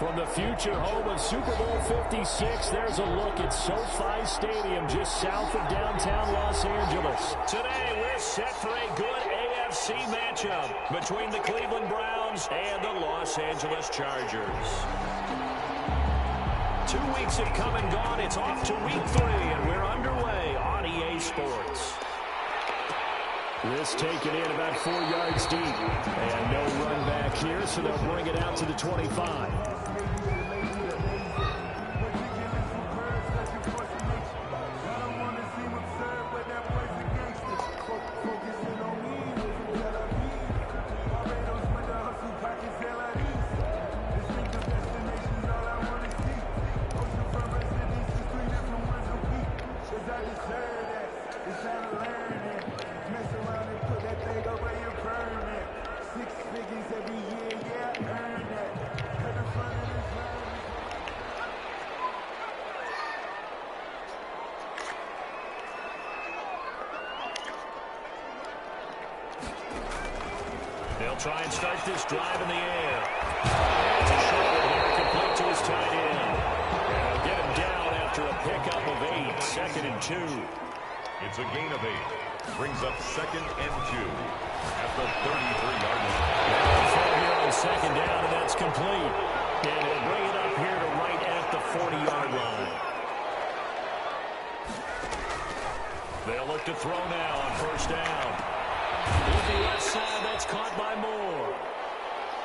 From the future home of Super Bowl 56, there's a look at SoFi Stadium just south of downtown Los Angeles. Today, we're set for a good AFC matchup between the Cleveland Browns and the Los Angeles Chargers. 2 weeks have come and gone. It's off to week 3, and we're underway on EA Sports. This taken in about 4 yards deep. And no run back here, so they'll bring it out to the 25. They'll try and start this drive in the air. It's a short one here, complete to his tight end. And they'll get him down after a pickup of 8, 2nd and 2. It's a gain of 8. Brings up 2nd and 2 at the 33-yard line. Now throw here on 2nd down, and that's complete. And he'll bring it up here to right at the 40-yard line. They'll look to throw now on 1st down. With the left side, that's caught by Moore.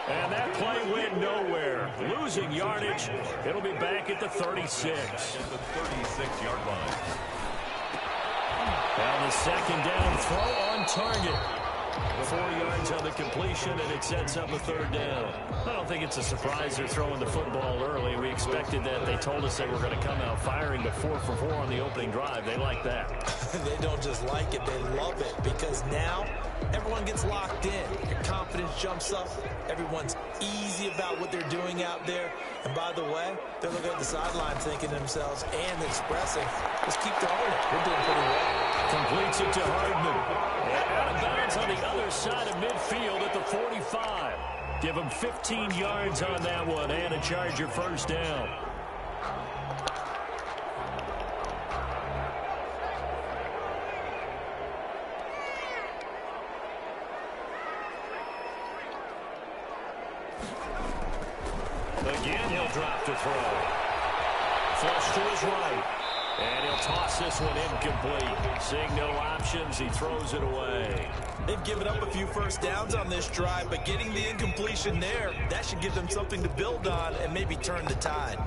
And that play went nowhere. Losing yardage. It'll be back at the 36. At the 36-yard line. Now the 2nd down throw on target. 4 yards on the completion, and it sets up a 3rd down. I don't think it's a surprise they're throwing the football early. We expected that. They told us they were going to come out firing, but 4 for 4 on the opening drive. They like that. They don't just like it, they love it, because now everyone gets locked in. Your confidence jumps up. Everyone's easy about what they're doing out there. And by the way, they're looking at the sideline thinking to themselves and expressing, let's keep throwing it. We're doing pretty well. Completes it to Hardman. And out of bounds on the other side of midfield at the 45. Give him 15 yards on that one and a Charger 1st down. Again, he'll drop to throw. Flush to his right. And he'll toss this one incomplete. Seeing no options, he throws it away. They've given up a few 1st downs on this drive, but getting the incompletion there, that should give them something to build on and maybe turn the tide.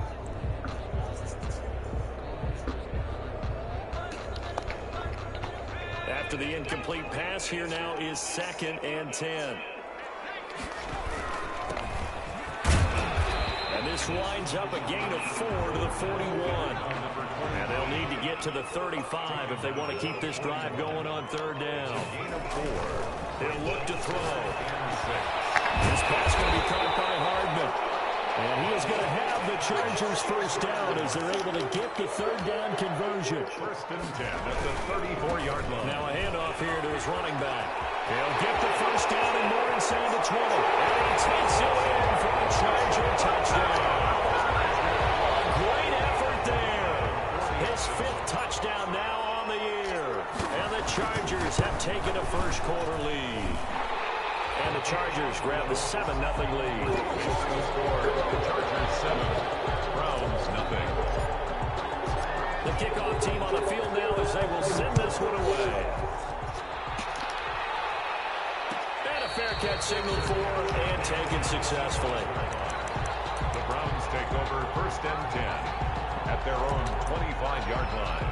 After the incomplete pass, here now is 2nd and 10. And this winds up a gain of 4 to the 41. And they'll need to get to the 35 if they want to keep this drive going on 3rd down. Gain of 4. They'll look to throw. This pass going to be caught by Hardman. And he is going to have the Chargers 1st down as they're able to get the 3rd down conversion. 1st and 10 at the 34-yard line. Now a handoff here to his running back. He'll get the 1st down and more inside the 20. And he takes it in for a Charger touchdown. A great effort there. His 5th touchdown now on the year. And the Chargers have taken a 1st quarter lead. And the Chargers grab the 7-0 lead. The Chargers 7, Browns 0. The kickoff team on the field now as they will send this one away. And a fair catch signaled for and taken successfully. The Browns take over 1st and 10 at their own 25-yard line.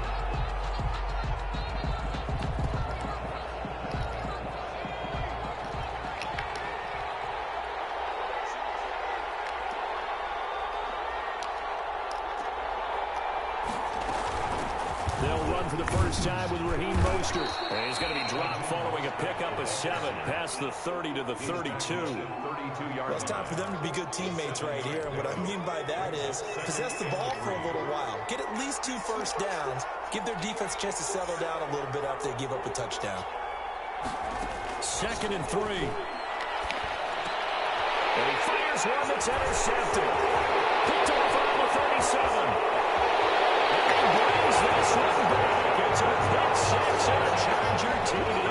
They'll run for the 1st time with Raheem Mostert. And he's going to be dropped following a pickup of 7 past the 30 to the 32. 32-yard. Well, it's time for them to be good teammates right here. And what I mean by that is possess the ball for a little while. Get at least 2 1st downs. Give their defense a chance to settle down a little bit after they give up a touchdown. 2nd and 3. And he fires one that's intercepted. Charger TD.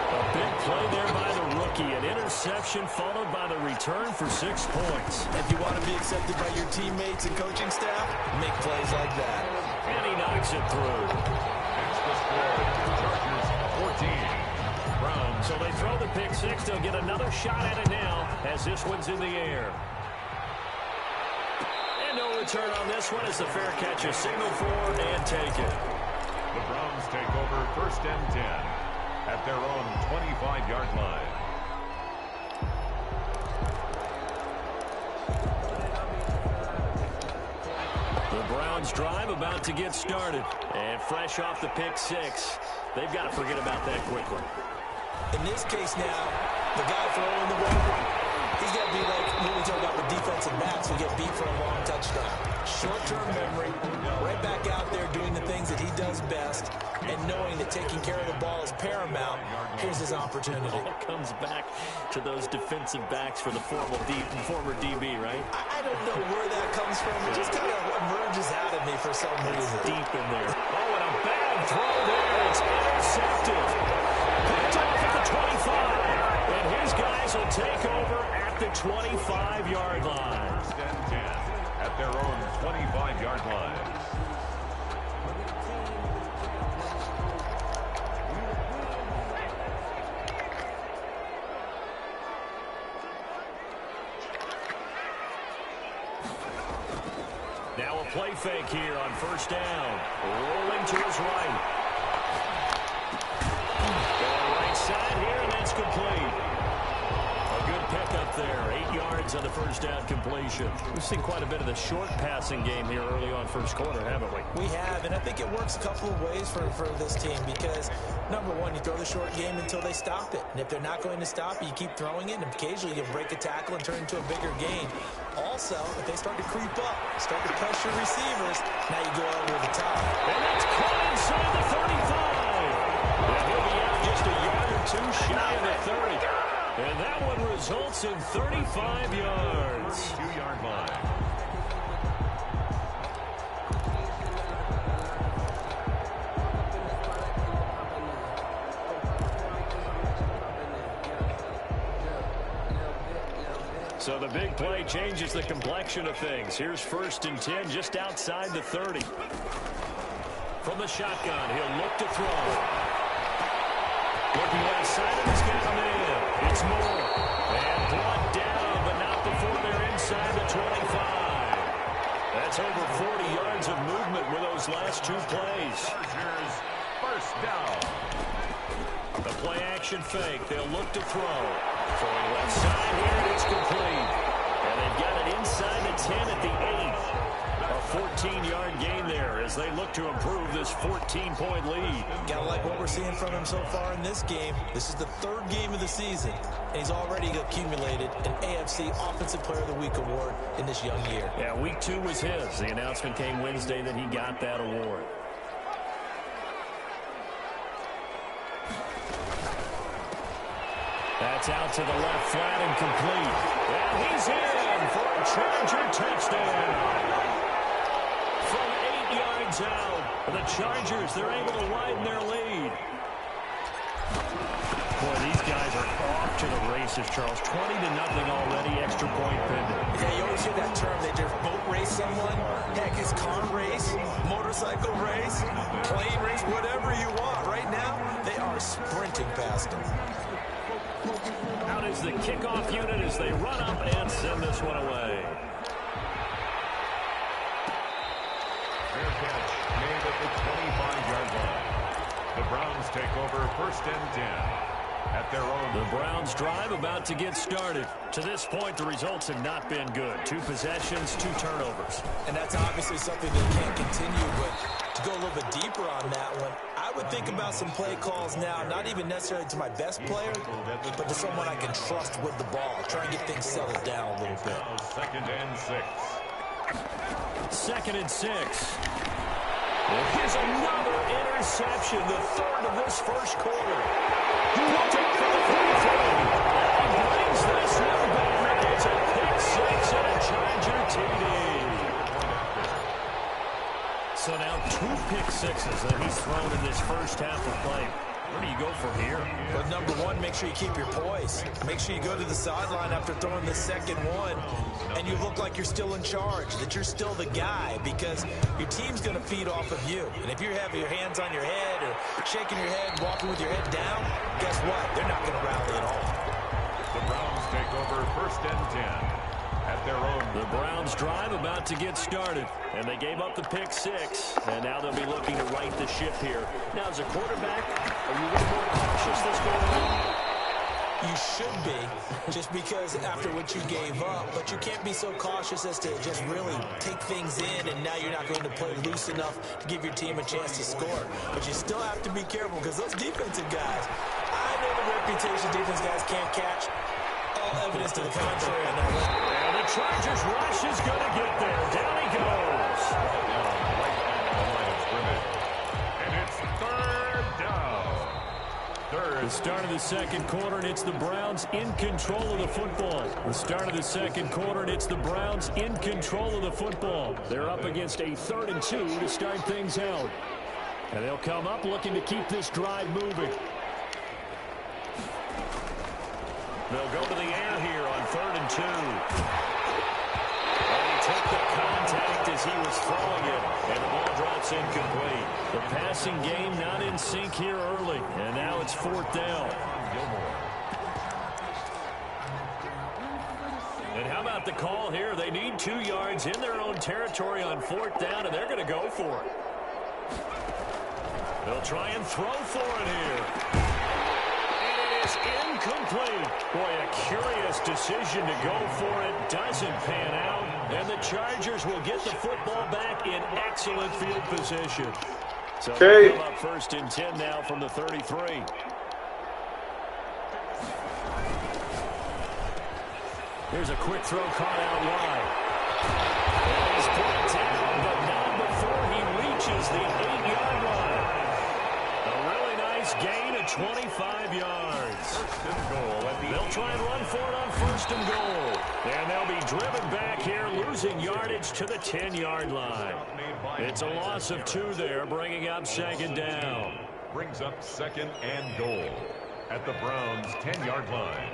A big play there by the rookie. An interception followed by the return for 6 points. If you want to be accepted by your teammates and coaching staff, make plays like that. And he knocks it through. That's the score. Chargers 14. Browns. So they throw the pick six. They'll get another shot at it now as this one's in the air. And no return on this one as the fair catch is signaled for and taken. The Browns take over 1st and 10 at their own 25-yard line. The Browns drive about to get started. And fresh off the pick six, they've got to forget about that quickly. In this case now, the guy throwing the ball, he's got to be like when we talk about the defensive backs who get beat for a long touchdown. Short-term memory, right back out there doing the things that he does best, and knowing that taking care of the ball is paramount. Here's his opportunity. It comes back to those defensive backs for the former DB, right? I don't know where that comes from. It just kind of emerges out of me for some reason. Deep in there. Oh, and a bad throw there. It's intercepted. Picked off at the 25. And his guys will take over at the 25-yard line. 1st and 10 at their own 25-yard line. Now a play fake here on 1st down. Rolling to his right. Right side here, and that's complete. A good pickup there. 8 yards on the 1st down completion. We've seen quite a bit of the short passing game here early on 1st quarter, haven't we? We have, and I think it works a couple of ways for this team because, number one, you throw the short game until they stop it. And if they're not going to stop it, you keep throwing it, and occasionally you'll break a tackle and turn it into a bigger gain. Also, if they start to creep up, start to pressure receivers, now you go over the top. And that's caught inside the 35. And he'll be out just a yard or two shy of the 30. And that one results in 35 yards. 2-yard line. So the big play changes the complexion of things. Here's 1st and 10 just outside the 30. From the shotgun, he'll look to throw. Looking left side, and he's got a man. It's Moore. And brought down, but not before they're inside the 25. That's over 40 yards of movement with those last 2 plays. Chargers 1st down. The play action fake. They'll look to throw. Throwing left side here, and it's complete. And they've got it inside the 10 at the 8. A 14-yard gain there as they look to improve this 14-point lead. Gotta like what we're seeing from him so far in this game. This is the 3rd game of the season, and he's already accumulated an AFC Offensive Player of the Week award in this young year. Yeah, week 2 was his. The announcement came Wednesday that he got that award. That's out to the left flat and complete. And he's in for a Charger touchdown. From 8 yards out, the Chargers, they're able to widen their lead. Boy, these guys are off to the races, Charles. 20-0 already, extra point pending. Yeah, you always hear that term. They just boat race someone. Heck, it's car race, motorcycle race, plane race, whatever you want. Right now, they are sprinting past them. Out is the kickoff unit as they run up and send this one away. Fair catch made at the 25-yard line. The Browns take over 1st and 10 at their own. The Browns drive about to get started. To this point, the results have not been good. 2 possessions, 2 turnovers. And that's obviously something that can't continue, but to go a little bit deeper on that one, I would think about some play calls now, not even necessarily to my best player, but to someone I can trust with the ball. Try and get things settled down a little bit. 2nd and 6. 2nd and 6. Here's another interception, the 3rd of this 1st quarter. Look out for the 43. He brings this one back. It's a pick 6 and a Charger TD. So now 2 pick pick sixes that he's thrown in this first half of play. Where do you go from here? Well, number one, make sure you keep your poise. Make sure you go to the sideline after throwing the second one, and you look like you're still in charge, that you're still the guy, because your team's going to feed off of you. And if you're having your hands on your head or shaking your head, walking with your head down, guess what? They're not going to rally at all. The Browns take over first and 10 at their own. The Browns drive about to get started, and they gave up the pick six, and now they'll be looking to right the ship here. Now, as a quarterback, are you a little more cautious this going on? You should be, just because after what you gave up, but you can't be so cautious as to just really take things in, and now you're not going to play loose enough to give your team a chance to score. But you still have to be careful, because those defensive guys, I know the reputation defense guys can't catch. All evidence to the contrary on that one. And the Chargers rush is going to get there. Down he goes. Right at the line of scrimmage. And it's third down. The start of the second quarter, and it's the Browns in control of the football. The start of the second quarter, and it's the Browns in control of the football. They're up against a 3rd and 2 to start things out. And they'll come up looking to keep this drive moving. They'll go to the air here on 3rd and 2. And he took the contact as he was throwing it, and the ball drops incomplete. The passing game not in sync here early, and now it's 4th down. And how about the call here? They need 2 yards in their own territory on 4th down, and they're going to go for it. They'll try and throw for it here. Incomplete. Boy, a curious decision to go for it. Doesn't pan out. And the Chargers will get the football back in excellent field position. So they'll come up 1st and 10 now from the 33. Here's a quick throw caught out wide. And he's brought down, but not before he reaches the 8-yard line. A really nice gain of 25 yards. They'll try and run for it on 1st and goal. And they'll be driven back here, losing yardage to the 10-yard line. It's a loss of 2 there, bringing up 2nd down. Brings up 2nd and goal at the Browns' 10-yard line.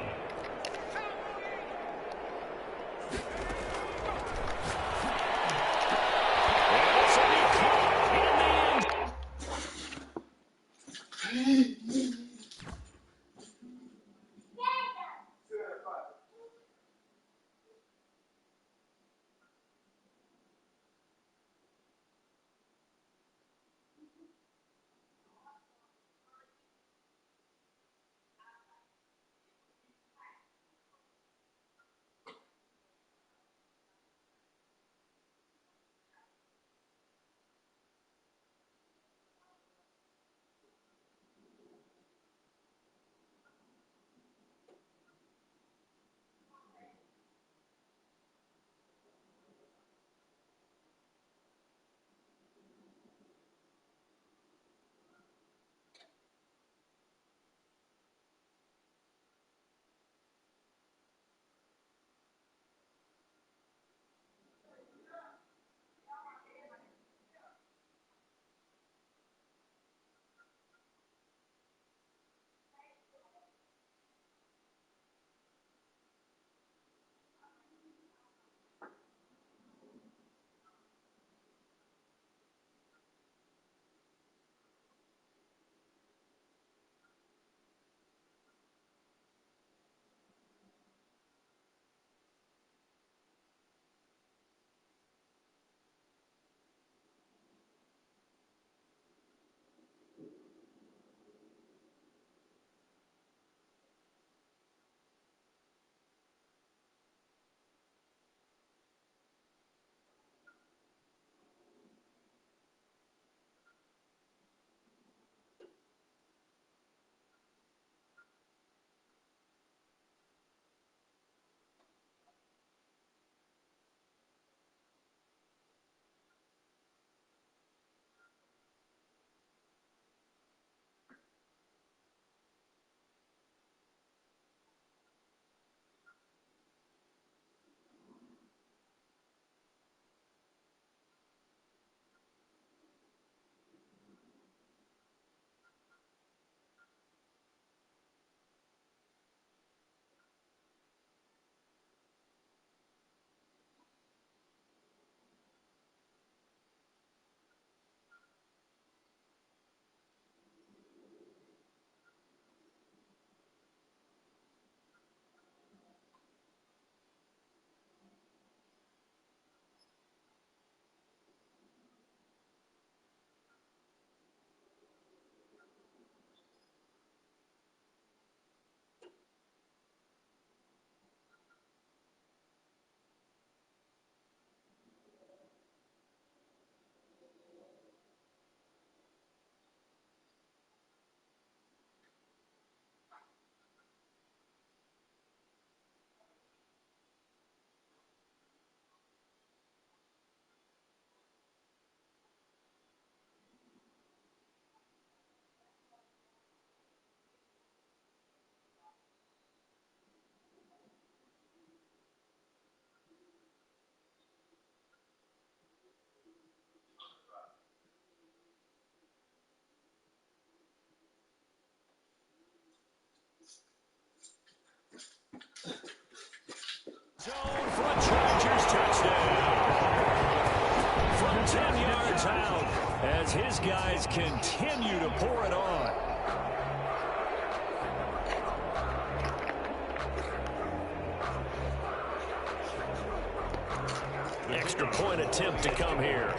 yards out as his guys continue to pour it on. Extra point attempt to come here.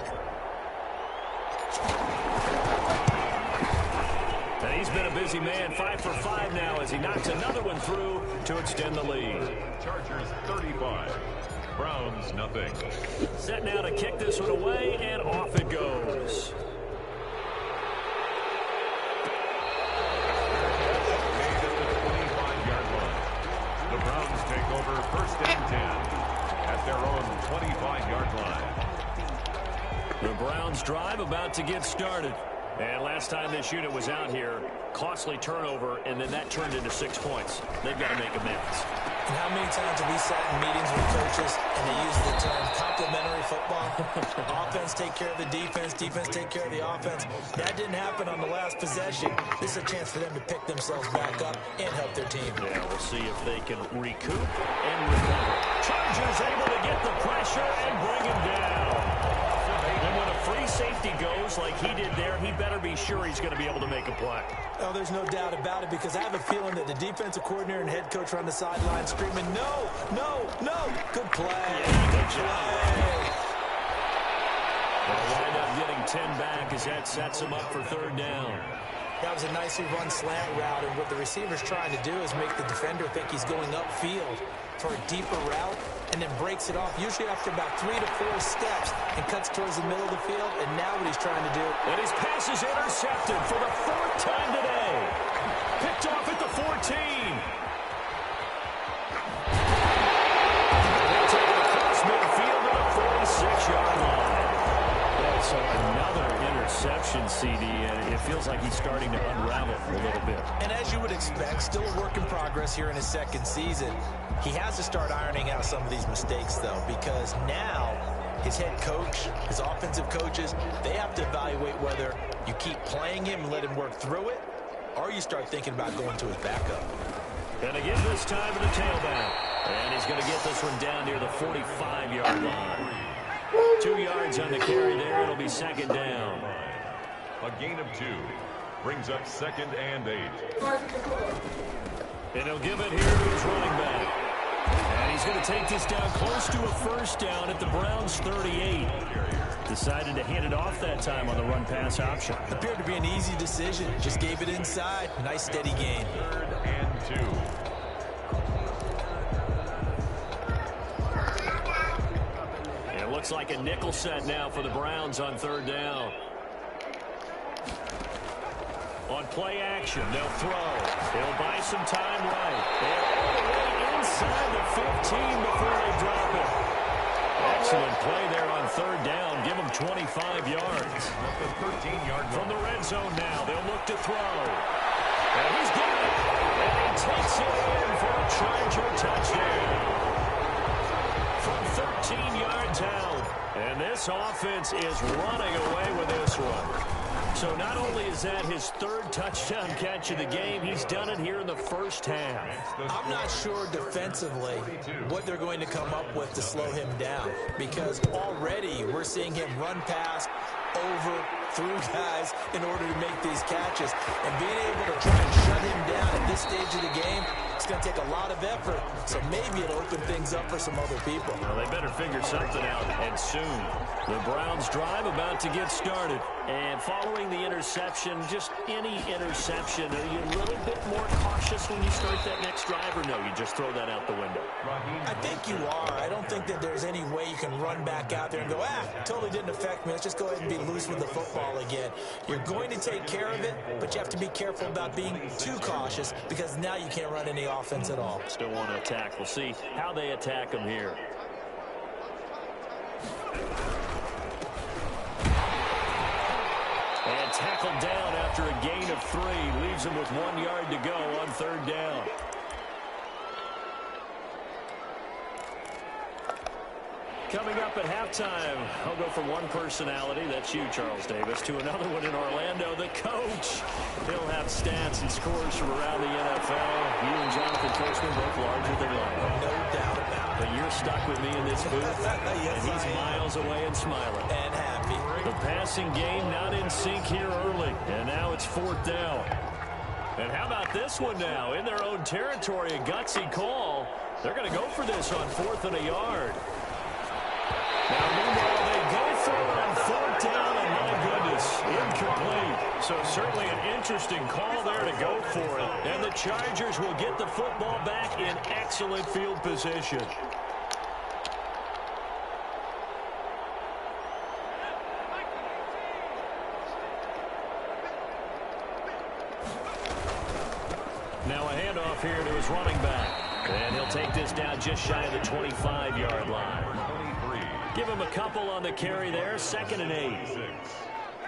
And he's been a busy man, 5 for 5 now as he knocks another one through to extend the lead. Chargers 35, Browns nothing. Set now to kick this one away, and off it goes. Made at the 25-yard line. The Browns take over first and 10 at their own 25-yard line. The Browns drive about to get started. And last time this unit was out here, costly turnover, and then that turned into 6 points. They've got to make amends. And how many times have we sat in meetings with coaches and they use the term complementary football? Offense take care of the defense, defense take care of the offense. That didn't happen on the last possession. This is a chance for them to pick themselves back up and help their team. Yeah, we'll see if they can recoup and recover. Chargers able to get the pressure and bring him down. And when a free safety goes like he did there, he better be sure he's going to be able to make a play. Oh, there's no doubt about it, because I have a feeling that the defensive coordinator and head coach are on the sideline screaming, no, no, no. Good play. Yeah, good play. They'll wind up getting 10 back as that sets him up for third down. That was a nicely run slant route, and what the receiver's trying to do is make the defender think he's going upfield for a deeper route, and then breaks it off, usually after about 3 to 4 steps, and cuts towards the middle of the field. And now what he's trying to do. And his pass is intercepted for the 4th time today. Picked off at the 14. They'll take it across midfield to the 46-yard line. So another interception, CD, and it feels like he's starting to unravel a little bit. And as you would expect, still a work in progress here in his second season. He has to start ironing out some of these mistakes, though, because now his head coach, his offensive coaches, they have to evaluate whether you keep playing him and let him work through it, or you start thinking about going to his backup. And again this time to the tailback. And he's going to get this one down near the 45-yard line. 2 yards on the carry there. It'll be second down. A gain of 2 brings up 2nd and 8. And he'll give it here to his running back. And he's going to take this down close to a first down at the Browns' 38. Decided to hand it off that time on the run-pass option. Appeared to be an easy decision. Just gave it inside. Nice steady gain. 3rd and 2. It looks like a nickel set now for the Browns on third down. On play action, they'll throw. They'll buy some time right. They're all the way inside the 15 before they drop it. Excellent play there on third down. Give them 25 yards. At the 13-yard line. From the red zone now, they'll look to throw. And he's got it. And he takes it in for a Charger touchdown. From 13 yards out. And this offense is running away with this one. So not only is that his 3rd touchdown catch of the game, he's done it here in the first half. I'm not sure defensively what they're going to come up with to slow him down, because already we're seeing him run past, over, through guys in order to make these catches. And being able to try and shut him down at this stage of the game, it's going to take a lot of effort. So maybe it'll open things up for some other people. Well, they better figure something out, and soon. The Browns drive about to get started. And following the interception, just any interception, are you a little bit more cautious when you start that next drive, or no, you just throw that out the window? I think you are. I don't think that there's any way you can run back out there and go, totally didn't affect me. Let's just go ahead and be loose with the football again. You're going to take care of it, but you have to be careful about being too cautious, because now you can't run any offense at all. Still want to attack. We'll see how they attack him here. And tackled down after a gain of 3. Leaves him with 1 yard to go on third down. Coming up at halftime, I'll go from one personality, that's you, Charles Davis, to another one in Orlando, the coach. He'll have stats and scores from around the NFL. You and Jonathan Coachman both larger than life. No doubt about it. But you're stuck with me in this booth, Yes, and he's miles away and smiling. And happy. The passing game not in sync here early, and now it's 4th down. And how about this one now? In their own territory, a gutsy call. They're going to go for this on 4th and a yard. Now, meanwhile, they go for it on 4th down, and my goodness, incomplete. So certainly an interesting call there to go for it. And the Chargers will get the football back in excellent field position. Now a handoff here to his running back. And he'll take this down just shy of the 25-yard line. 23. Give him a couple on the carry there. 2nd and 8. 6.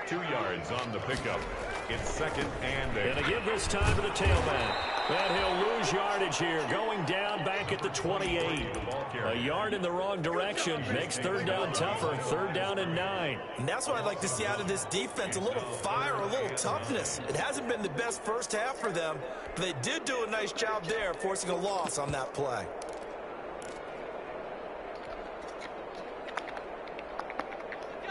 2 yards on the pickup. It's 2nd and 8. And to give this time to the tailback. And he'll lose yardage here. Going down back at the 28. A yard in the wrong direction. Makes 3rd down tougher. 3rd down and 9. And that's what I'd like to see out of this defense. A little fire, a little toughness. It hasn't been the best first half for them, but they did do a nice job there, forcing a loss on that play.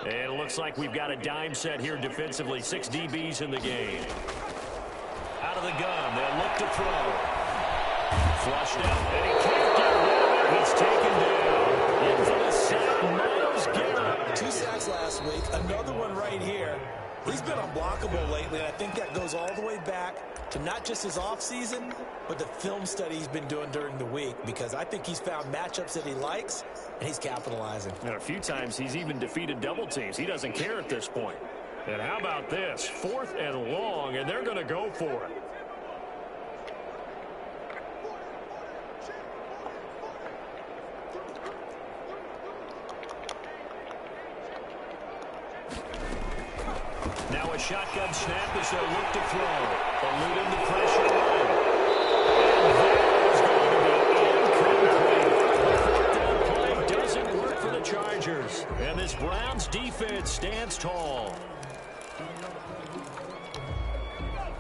And it looks like we've got a dime set here defensively. 6 DBs in the game. Out of the gun, they'll look to throw. Flushed out, and he can't get rid of it. He's taken down. In for the sack, Myles Garrett. 2 sacks last week, another one right here. He's been unblockable lately, and I think that goes all the way back to not just his offseason, but the film study he's been doing during the week, because I think he's found matchups that he likes, and he's capitalizing. And a few times he's even defeated double teams. He doesn't care at this point. And how about this? 4th and long, and they're going to go for it. Now a shotgun snap as they look to throw. Eluding the pressure line. And that is going to be incomplete. The 4th down play doesn't work for the Chargers. And this Browns defense stands tall.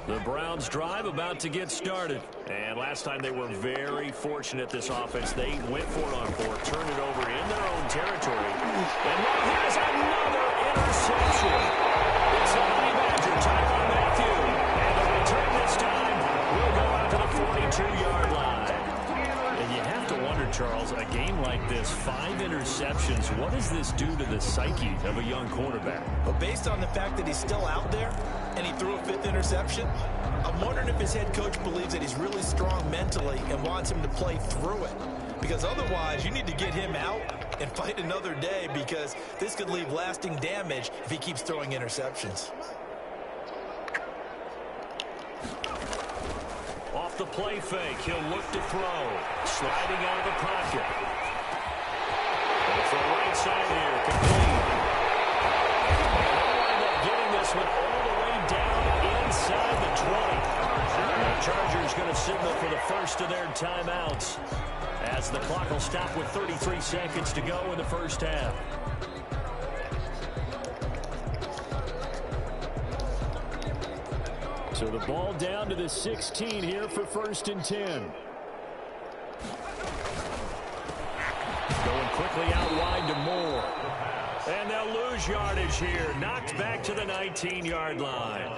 The Browns drive about to get started. And last time they were very fortunate, this offense. They went for it on 4th, turned it over in their own territory. And now here's another interception. It's a Honey Badger, Tyrann Mathieu. And the return this time will go out to the 42-yard line. And you have to wonder, Charles, a game like this, 5 interceptions, what does this do to the psyche of a young quarterback? But based on the fact that he's still out there and he threw a 5th interception, I'm wondering if his head coach believes that he's really strong mentally and wants him to play through it. Because otherwise, you need to get him out and fight another day, because this could leave lasting damage if he keeps throwing interceptions. Off the play fake, he'll look to throw. Sliding out of the pocket. It's the right side here, complete. And they'll wind up getting this one all the way down inside the 20. The Chargers going to signal for the first of their timeouts, as the clock will stop with 33 seconds to go in the first half. So the ball down to the 16 here for 1st and 10. Going quickly out wide to Moore. And they'll lose yardage here. Knocked back to the 19-yard line.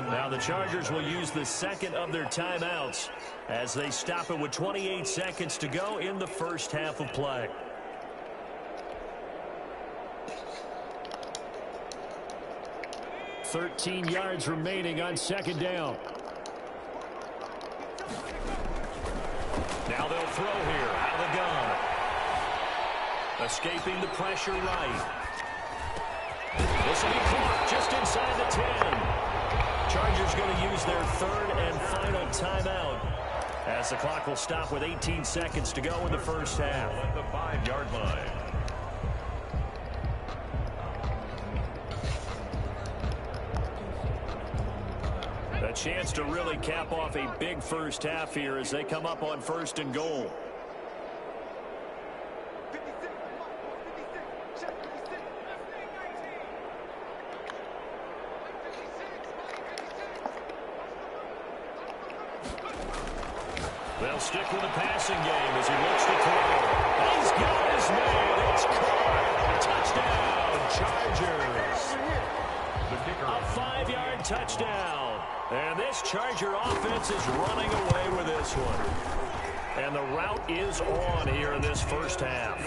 Now the Chargers will use the second of their timeouts as they stop it with 28 seconds to go in the first half of play. $13 yards remaining on 2nd down. Now they'll throw here out of the gun. Escaping the pressure right. This will be caught just inside the 10. Chargers going to use their 3rd and final timeout, as the clock will stop with 18 seconds to go in the first half. At the 5-yard line. A chance to really cap off a big first half here as they come up on 1st and goal. They'll stick with the passing game as he looks to throw. He's got his man. It's caught. Touchdown, Chargers. and touchdown. And this Charger offense is running away with this one. And the route is on here in this first half.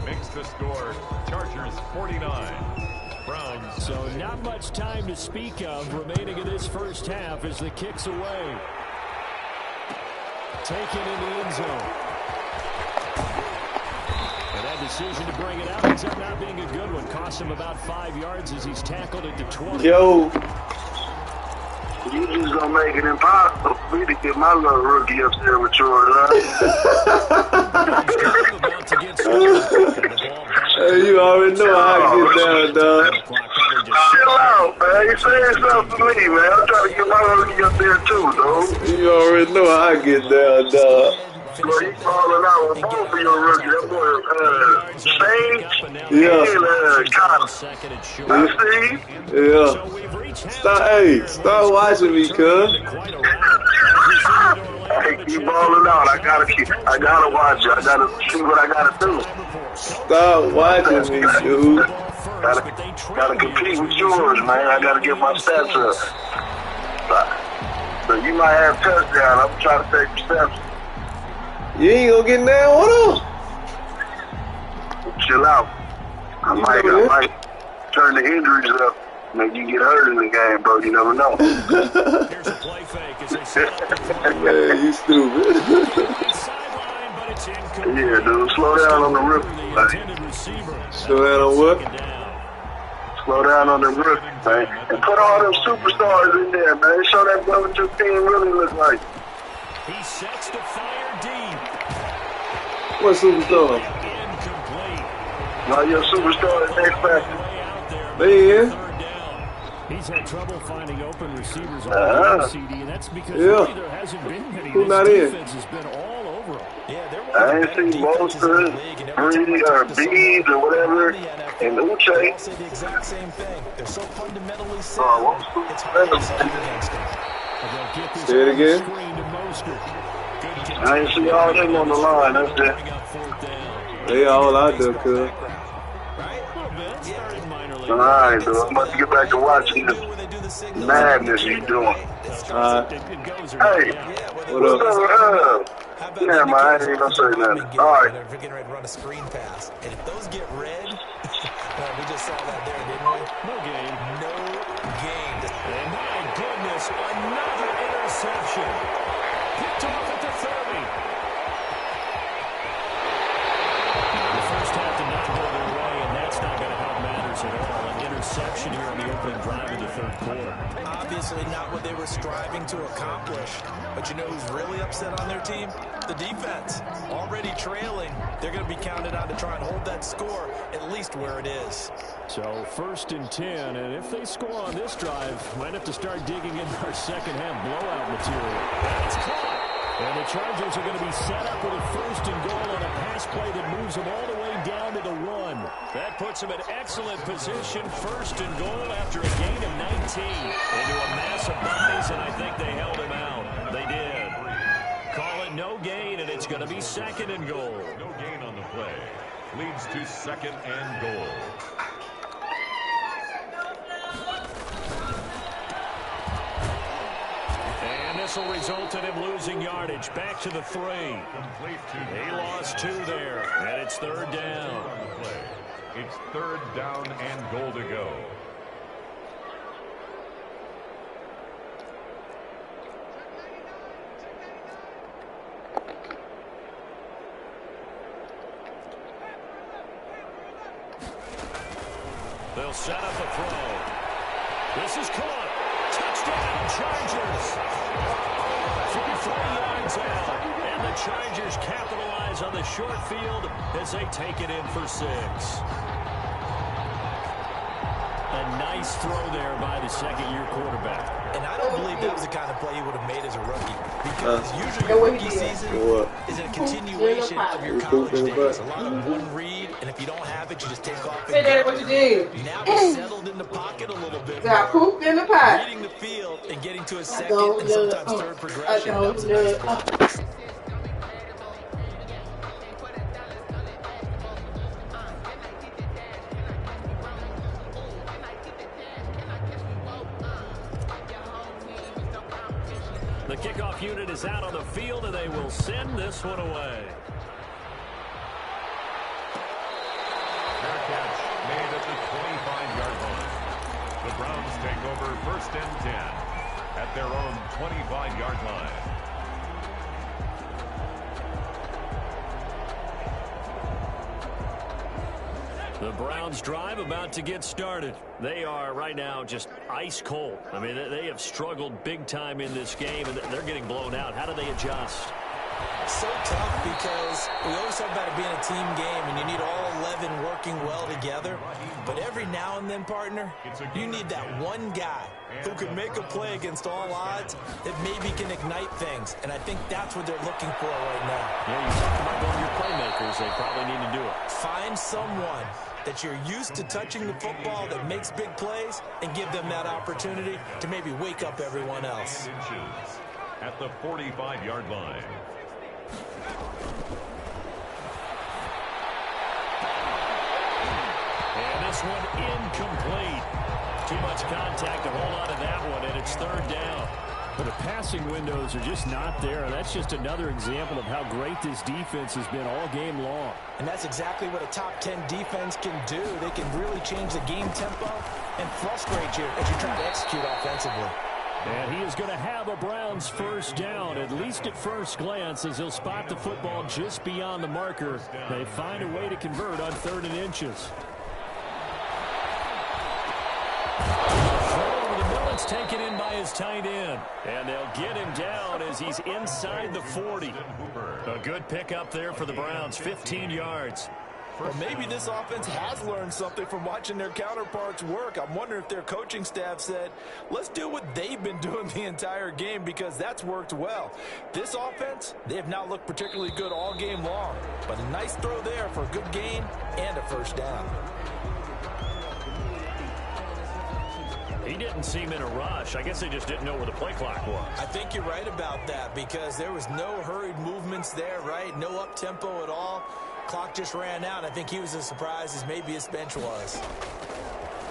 Makes the score Chargers 49. Browns. So not much time to speak of remaining in this first half as the kick's away. Taken in the end zone. And that decision to bring it out ends up not being a good one. Cost him about 5 yards as he's tackled at the 20. Yo. You just gonna make it impossible for me to get my little rookie up there with yours, huh? About to get started. Hey, you already know how I get down, dog. Chill out, man. You saying something to me, man. I'm trying to get my rookie up there too, dude. You already know how I get down, dog. Well, you falling out with both of your rookies. That boy, Sage Yeah. and Connor. You see? Yeah. Start watching me, cuz. Hey, keep balling out. I gotta watch you. I gotta see what I gotta do. Stop watching me, dude. Gotta compete with yours, man. I gotta get my stats up. So you might have touchdown. I'm trying to take steps. You ain't gonna get down with him? Chill out. I might turn the injuries up. Maybe you get hurt in the game, bro. You never know. Here's a play fake as they set up. Man, you stupid. Sideline, but it's incomplete. Yeah, dude. Slow down on the rookie, man. Slow down on what? Slow down on the rookie, man. And put all them superstars in there, man. Show that brother what your team really look like. He sets to fire deep. What superstar? Incomplete. Now your superstar is next factor. They in. He's had trouble finding open receivers all over CD, and that's because really there hasn't been many. Who not this in? defense has been all over him. Yeah, I ain't seen Monster, Brady, or Bees, or whatever, and Uche. say the exact same thing. They're so fundamentally sound. Oh, It's hard to defend against them. Say it again. I ain't see all them on the line. That's it. They all out there, cuz. All right, dude. I'm about to get back to watching this madness you doing. Hey, What up? Never mind, I ain't even gonna say nothing. All right. We're getting ready to run a screen pass. And if those get red, we just saw that there, didn't we? No gain. No gain. And my goodness, another interception. Picked off at the 30. The first half did not go their way, and that's not going to help matters at all. An interception here on the opening drive of the third quarter. Obviously not what they were striving to accomplish. But you know who's really upset on their team? The defense. Already trailing. They're going to be counted on to try and hold that score at least where it is. So 1st and 10, and if they score on this drive, might have to start digging into our second half blowout material. That's caught. And the Chargers are going to be set up with a 1st and goal on a pass play that moves them all the way down to the 1. That puts them in excellent position, 1st and goal after a gain of 19 into a mass of bodies, and I think they held him out. They did. Call it no gain, and it's going to be 2nd and goal. No gain on the play. Leads to 2nd and goal. And this will result in him losing yardage. Back to the 3. He lost 2 there, and it's 3rd down. It's 3rd down and goal to go. They'll set up a throw. This is caught. Touchdown, Chargers. From 40 yards out. And the Chargers capitalize on the short field as they take it in for 6. A nice throw there by the second-year quarterback. And I don't believe that was the kind of play he would have made as a rookie. Because usually your rookie season is a continuation of your college days. A lot of one read, and if you don't have it, you just take off. Hey, Dad, what you did? Now he's settled in the pocket a little bit Got more. pooped in the pot. Reading the field and getting to a second and sometimes third progression. That was a nice play. kickoff unit is out on the field, and they will send this one away. Fair catch made at the 25-yard line. The Browns take over 1st and 10 at their own 25-yard line. The Browns drive about to get started. They are right now just ice cold. I mean, they have struggled big time in this game, and they're getting blown out. How do they adjust? So tough because we always talk about it being a team game, and you need all 11 working well together. But every now and then, partner, you need that one guy who can make a play against all odds that maybe can ignite things. And I think that's what they're looking for right now. Yeah, you talk about one of your playmakers. They probably need to do it. Find someone that you're used to touching the football that makes big plays and give them that opportunity to maybe wake up everyone else. At the 45-yard line. And this one incomplete. Too much contact to hold on to that one, and it's 3rd down. But the passing windows are just not there. That's just another example of how great this defense has been all game long. And that's exactly what a top 10 defense can do. They can really change the game tempo and frustrate you as you try to execute offensively. And he is going to have a Browns 1st down, at least at first glance, as he'll spot the football just beyond the marker. They find a way to convert on 3rd and inches. It's taken in by his tight end. And they'll get him down as he's inside the 40. A good pickup there for the Browns, 15 yards. Well, maybe this offense has learned something from watching their counterparts work. I'm wondering if their coaching staff said, let's do what they've been doing the entire game, because that's worked well. This offense, they have not looked particularly good all game long. But a nice throw there for a good gain and a 1st down. He didn't seem in a rush. I guess they just didn't know where the play clock was. I think you're right about that, because there was no hurried movements there, right? No up-tempo at all. Clock just ran out. I think he was as surprised as maybe his bench was.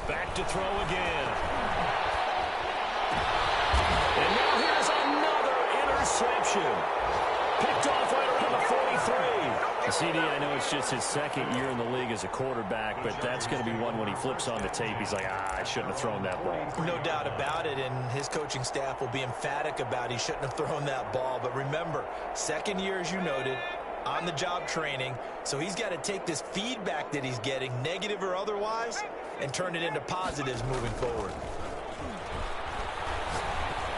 Back to throw again. And now here's another interception. Picked off right around the 43. CD, I know it's just his 2nd year in the league as a quarterback, but that's going to be one when he flips on the tape. He's like, I shouldn't have thrown that ball. No doubt about it, and his coaching staff will be emphatic about he shouldn't have thrown that ball. But remember, 2nd year, as you noted, on-the-job training, so he's got to take this feedback that he's getting, negative or otherwise, and turn it into positives moving forward.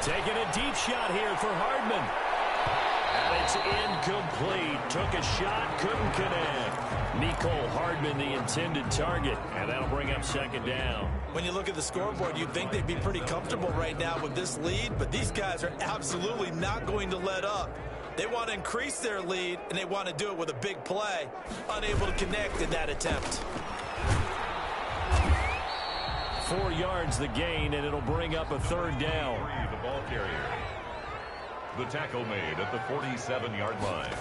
Taking a deep shot here for Hardman. And it's incomplete. Took a shot, couldn't connect. Mecole Hardman, the intended target, and that'll bring up 2nd down. When you look at the scoreboard, you'd think they'd be pretty comfortable right now with this lead, but these guys are absolutely not going to let up. They want to increase their lead, and they want to do it with a big play. Unable to connect in that attempt. 4 yards the gain, and it'll bring up a 3rd down. The ball carrier. The tackle made at the 47-yard line.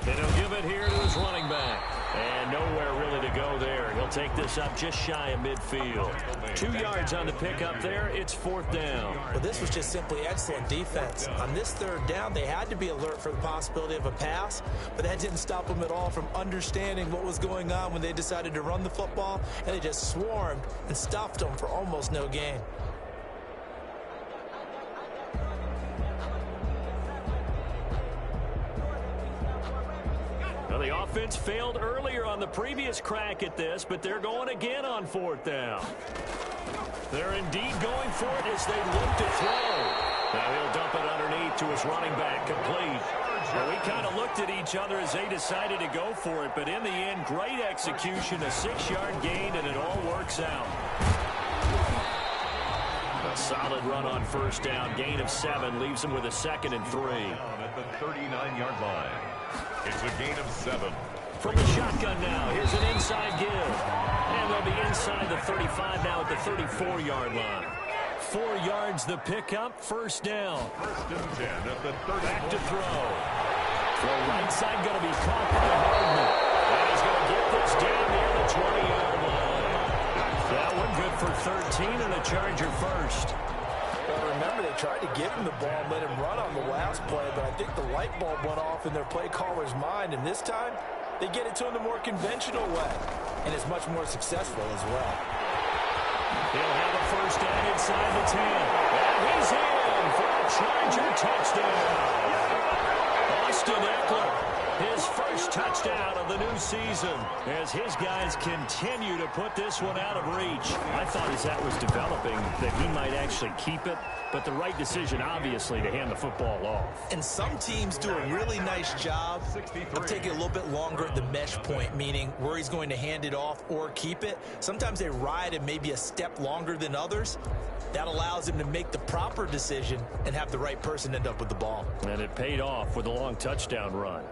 And he'll give it here to his running back. And nowhere really to go there. He'll take this up just shy of midfield. 2 yards on the pickup there. It's 4th down. Well, this was just simply excellent defense. On this 3rd down, they had to be alert for the possibility of a pass, but that didn't stop them at all from understanding what was going on when they decided to run the football, and they just swarmed and stuffed them for almost no gain. Well, the offense failed earlier on the previous crack at this, but they're going again on 4th down. They're indeed going for it as they look to throw. Now he'll dump it underneath to his running back, complete. Well, we kind of looked at each other as they decided to go for it, but in the end, great execution, a 6-yard gain, and it all works out. A solid run on 1st down, gain of 7, leaves him with a 2nd and 3. At the 39-yard line. It's a gain of 7. From the shotgun now, here's an inside give. And they'll be inside the 35 now at the 34-yard line. 4 yards the pickup, 1st down. 1st and 10 at the 30. Back to throw. Throw right side going to be caught by Hardman. And he's going to get this down near the 20-yard line. That one good for 13 and a Charger 1st. Well, remember they tried to give him the ball and let him run on the last play, but I think the light bulb went off in their play caller's mind, and this time they get it to him the more conventional way, and it's much more successful as well. He'll have a first down inside the 10. And he's in for a Charger touchdown. Austin Eckler, his first touchdown of the new season, as his guys continue to put this one out of reach. I thought as that was developing that he might actually keep it, but the right decision, obviously, to hand the football off. And some teams do a really nice job of taking a little bit longer at the mesh point, meaning where he's going to hand it off or keep it. Sometimes they ride it maybe a step longer than others. That allows him to make the proper decision and have the right person end up with the ball. And it paid off with a long touchdown run.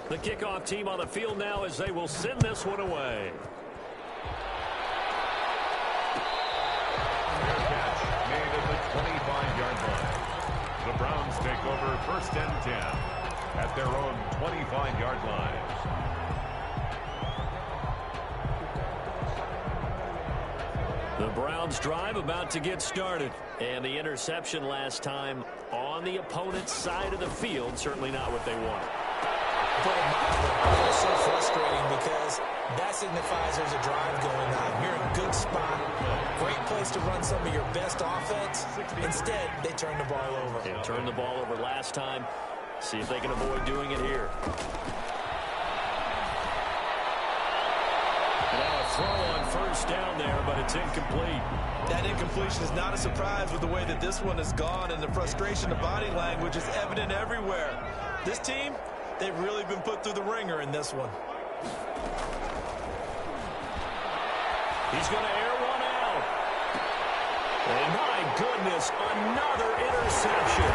The kickoff team on the field now as they will send this one away. Fair catch made at the 25-yard line. The Browns take over first and 10 at their own 25-yard line. The Browns drive about to get started. And the interception last time on the opponent's side of the field, certainly not what they wanted. Put it mildly, it's so frustrating because that signifies there's a drive going on. You're in a good spot, great place to run some of your best offense. Instead, they turn the ball over. They turned the ball over last time. See if they can avoid doing it here. Now a throw on first down there, but it's incomplete. That incompletion is not a surprise with the way that this one has gone, and the frustration of body language is evident everywhere. This team, they've really been put through the ringer in this one. He's going to air one out. And my goodness, another interception.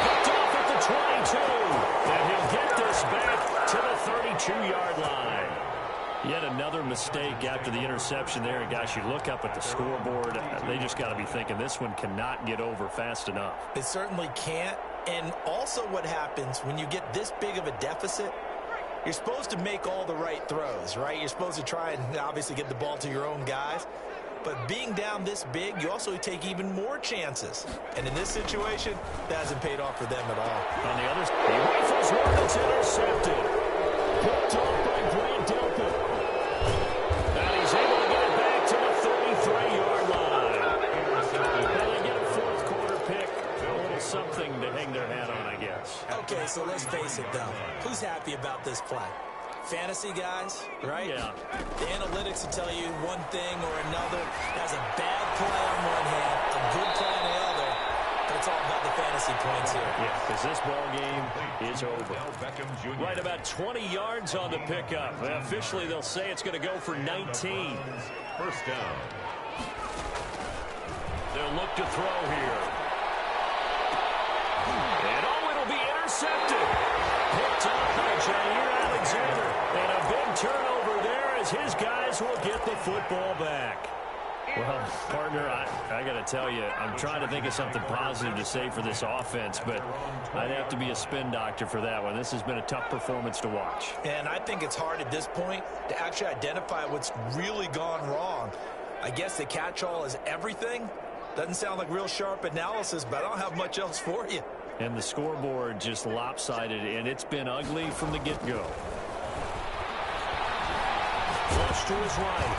Picked off at the 22. And he'll get this back to the 32-yard line. Yet another mistake after the interception there. And gosh, you look up at the scoreboard, they just got to be thinking this one cannot get over fast enough. It certainly can't. And also what happens when you get this big of a deficit, you're supposed to make all the right throws, right? You're supposed to try and obviously get the ball to your own guys. But being down this big, you also take even more chances. And in this situation, that hasn't paid off for them at all. On the other side, he rifles one that's intercepted. Picked off by Grant Delpit. And he's able to get it back to the 33-yard line. Now they get a fourth quarter pick. A little something to hang their hat on, I guess. Okay, so let's face it, though. Who's happy about this play? Fantasy guys, right? Yeah. The analytics will tell you one thing or another. Has a bad play on one hand, a good play on the other. But it's all about the fantasy points here. Yeah, because this ball game is over. Right about 20 yards on the pickup. Officially, they'll say it's going to go for 19. First down. They'll look to throw here. And it'll be intercepted. Picked up by Jair Alexander. And a big turnover there as his guys will get the football back. Well, partner, I got to tell you, I'm trying to think of something positive to say for this offense, but I'd have to be a spin doctor for that one. This has been a tough performance to watch. And I think it's hard at this point to actually identify what's really gone wrong. I guess the catch-all is everything. Doesn't sound like real sharp analysis, but I don't have much else for you. And the scoreboard just lopsided, and it's been ugly from the get-go. Flush to his right.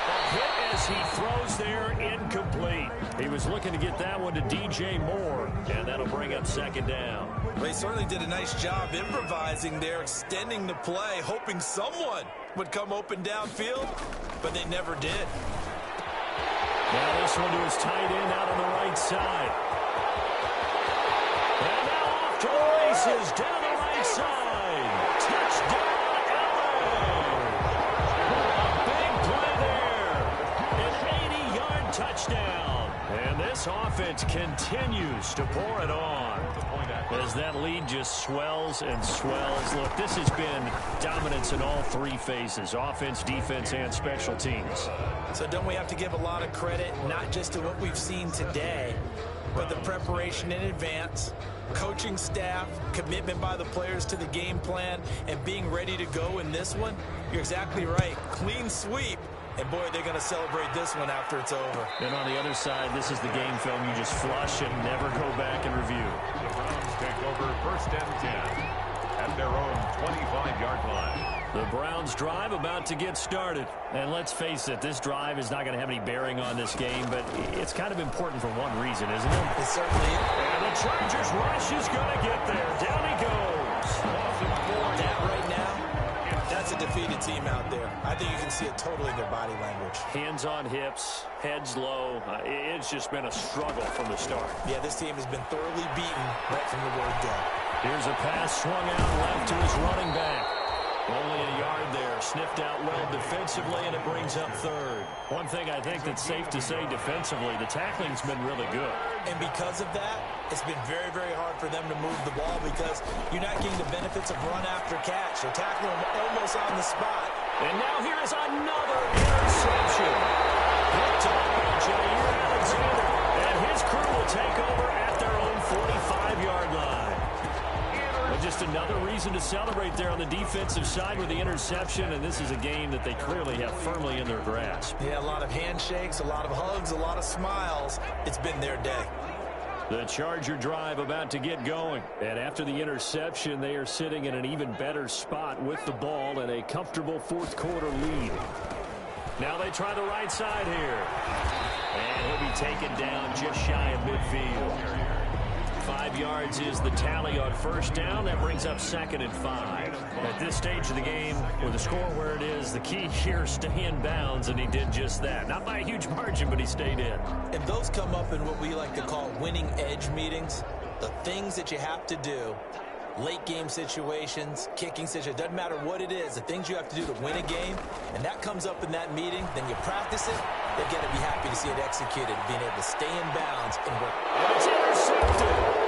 A hit as he throws there, incomplete. He was looking to get that one to DJ Moore, and that'll bring up second down. They certainly did a nice job improvising there, extending the play, hoping someone would come open downfield, but they never did. Now this one to his tight end out on the right side. And now off to the races, down the right side. Touchdown, LA! A big play there. An 80-yard touchdown. And this offense continues to pour it on as that lead just swells and swells. Look, this has been dominance in all three phases, offense, defense, and special teams. So don't we have to give a lot of credit, not just to what we've seen today, but the preparation in advance, coaching staff, commitment by the players to the game plan, and being ready to go in this one? You're exactly right. Clean sweep. And, boy, they're going to celebrate this one after it's over. And on the other side, this is the game film you just flush and never go back and review. The Browns take over 1st and 10 at their own 25-yard line. The Browns drive about to get started. And let's face it, this drive is not going to have any bearing on this game, but it's kind of important for one reason, isn't it? It certainly is. And the Chargers rush is going to get there. Down he goes. That right now, that's a defeated team out there. I think you can see it totally in their body language. Hands on hips, heads low. It's just been a struggle from the start. Yeah, this team has been thoroughly beaten right from the word go. Here's a pass swung out left to his running back. Only a yard there, sniffed out well defensively, and it brings up 3rd. One thing I think that's safe to say defensively, the tackling's been really good. And because of that, it's been very, very hard for them to move the ball because you're not getting the benefits of run after catch. They're tackling them almost on the spot. And now here is another interception. Picked off by Jair Alexander. And his crew will take over at their own 45-yard line. Well, just another reason to celebrate there on the defensive side with the interception, and this is a game that they clearly have firmly in their grasp. Yeah, a lot of handshakes, a lot of hugs, a lot of smiles. It's been their day. The Charger drive about to get going. And after the interception, they are sitting in an even better spot with the ball and a comfortable 4th quarter lead. Now they try the right side here. And he'll be taken down just shy of midfield. 5 yards is the tally on 1st down. That brings up 2nd and 5. At this stage of the game, with the score where it is, the key here is stay in bounds, and he did just that. Not by a huge margin, but he stayed in. And those come up in what we like to call winning edge meetings. The things that you have to do, late game situations, kicking situations, doesn't matter what it is, the things you have to do to win a game, and that comes up in that meeting, then you practice it, they've got to be happy to see it executed, being able to stay in bounds and work. And it's intercepted.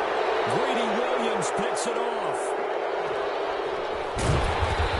Greedy Williams picks it off.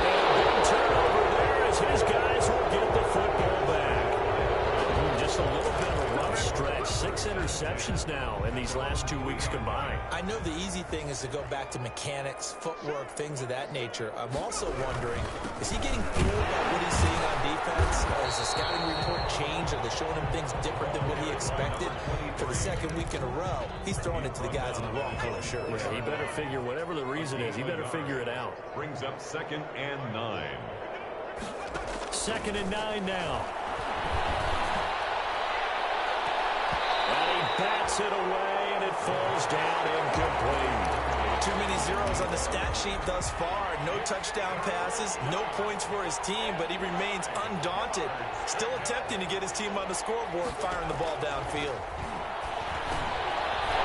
And a big turnover there as his guys will get the football back. Just a little bit of a rough stretch. 6 interceptions now in these last 2 weeks combined. I know the easy thing is to go back to mechanics, footwork, things of that nature. I'm also wondering, is he getting fooled by what he's seeing on defense? Has the scouting report changed? Are they showing him things different than what he expected? For the 2nd week in a row, he's throwing it to the guys in the wrong color shirts. Yeah, he better figure, whatever the reason is, he better figure it out. Brings up 2nd and 9. 2nd and 9 now. And he bats it away, and it falls down incomplete. Too many zeros on the stat sheet thus far. No touchdown passes, no points for his team, but he remains undaunted. Still attempting to get his team on the scoreboard, firing the ball downfield.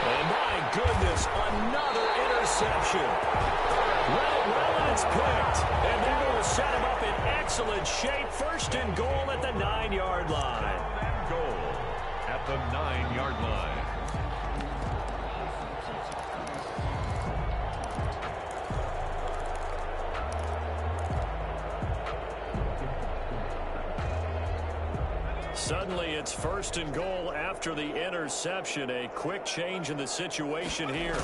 And my goodness, another interception. Well, and it's picked. And they will set him up in excellent shape. 1st and goal at the 9-yard line. Goal at the 9-yard line. Suddenly, it's 1st and goal after the interception. A quick change in the situation here.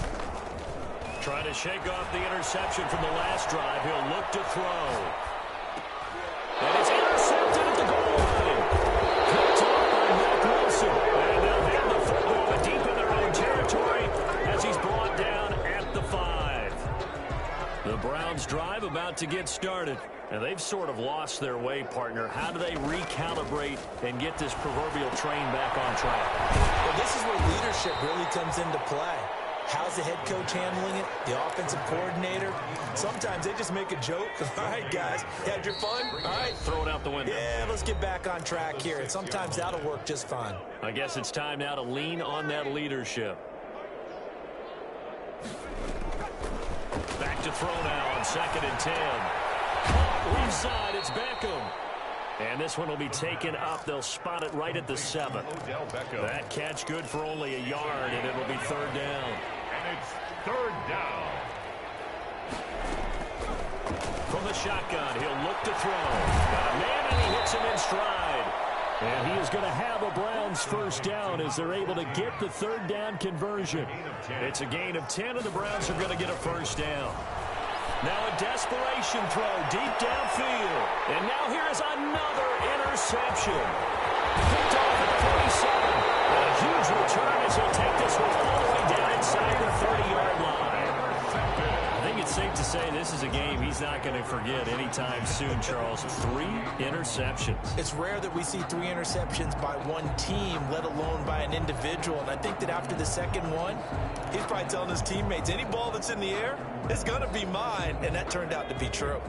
Trying to shake off the interception from the last drive. He'll look to throw. And it's intercepted at the goal line. Picked off by Matt Wilson. And they'll hand the football deep in their own territory as he's brought down at the 5. The Browns drive about to get started. And they've sort of lost their way, partner. How do they recalibrate and get this proverbial train back on track? Well, this is where leadership really comes into play. How's the head coach handling it? The offensive coordinator? Sometimes they just make a joke. All right, guys, had your fun? All right. Throw it out the window. Yeah, let's get back on track here. And sometimes that'll work just fine. I guess it's time now to lean on that leadership. Back to throw now on 2nd and 10. Weak side, it's Beckham. And this one will be taken up. They'll spot it right at the 7. That catch good for only a yard, and it'll be 3rd down. And it's 3rd down. From the shotgun, he'll look to throw. Got a man, and he hits him in stride. And he is going to have a Browns 1st down as they're able to get the 3rd down conversion. It's a gain of 10, and the Browns are going to get a 1st down. Now a desperation throw deep downfield. And now here is another interception. Picked off at the 47. And a huge return as he'll take this one all the way down inside the 30-yard line. I think it's safe to say this is a game he's not going to forget anytime soon, Charles. 3 interceptions. It's rare that we see 3 interceptions by one team, let alone by an individual. And I think that after the second one, he's probably telling his teammates, any ball that's in the air, it's going to be mine. And that turned out to be true.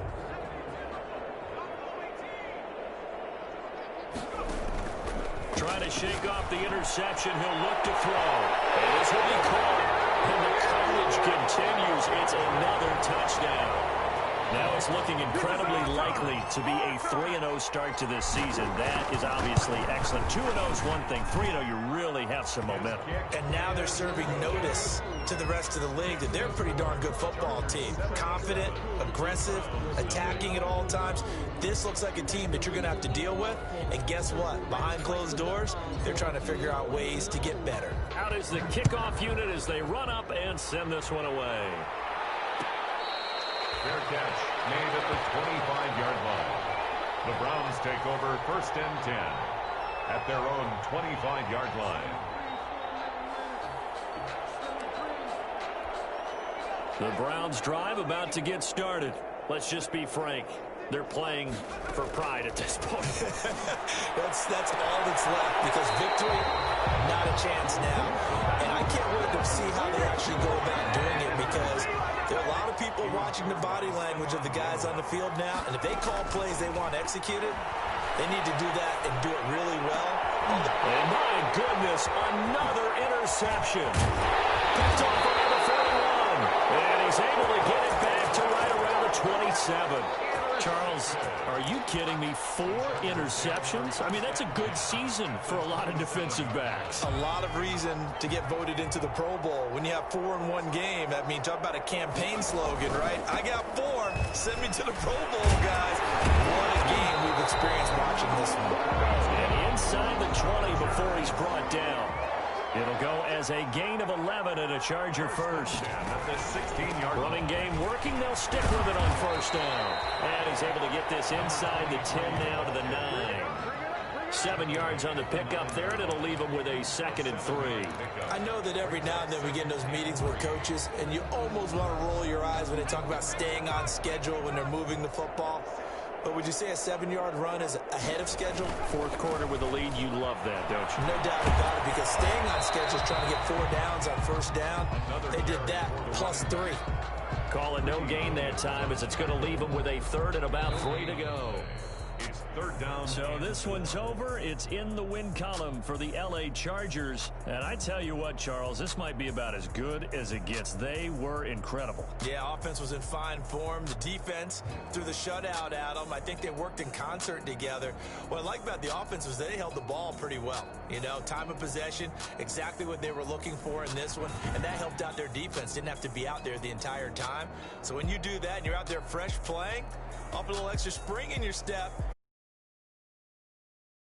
Trying to shake off the interception. He'll look to throw. And this will be caught. And the coverage continues. It's another touchdown. Now it's looking incredibly likely to be a 3-0 start to this season. That is obviously excellent. 2-0 is one thing. 3-0, you really have some momentum. And now they're serving notice to the rest of the league that they're a pretty darn good football team. Confident, aggressive, attacking at all times. This looks like a team that you're going to have to deal with. And guess what? Behind closed doors, they're trying to figure out ways to get better. Out is the kickoff unit as they run up and send this one away. Fair catch made at the 25-yard line. The Browns take over 1st and 10 at their own 25-yard line. The Browns drive about to get started. Let's just be frank. They're playing for pride at this point. that's all that's left, because victory, not a chance now. And I can't wait to see how they actually go about doing it, because there are a lot of people watching the body language of the guys on the field now, and if they call plays they want executed, they need to do that and do it really well. And my goodness, another interception. Picked off around the 41. And he's able to get it back to right around the 27. Charles, are you kidding me? 4 interceptions? I mean, that's a good season for a lot of defensive backs. A lot of reason to get voted into the Pro Bowl. When you have 4 in one game, that means talk about a campaign slogan, right? I got 4. Send me to the Pro Bowl, guys. What a game we've experienced watching this one. And inside the 20 before he's brought down. It'll go as a gain of 11 and a Charger 1st. At the 16-yard running game working. They'll stick with it on 1st down. And he's able to get this inside the 10 now to the 9. 7 yards on the pickup there, and it'll leave him with a 2nd and 3. I know that every now and then we get in those meetings with coaches, and you almost want to roll your eyes when they talk about staying on schedule when they're moving the football. But would you say a 7-yard run is ahead of schedule? 4th quarter with the lead, you love that, don't you? No doubt about it, because staying on schedule is trying to get 4 downs on 1st down. They did that, plus 3. Call it no gain that time, as it's going to leave them with a 3rd and about 3 to go. It's 3rd down. So this one's over. It's in the win column for the L.A. Chargers. And I tell you what, Charles, this might be about as good as it gets. They were incredible. Yeah, offense was in fine form. The defense threw the shutout at them. I think they worked in concert together. What I like about the offense was they held the ball pretty well. You know, time of possession, exactly what they were looking for in this one. And that helped out their defense. Didn't have to be out there the entire time. So when you do that and you're out there fresh playing, up a little extra spring in your step,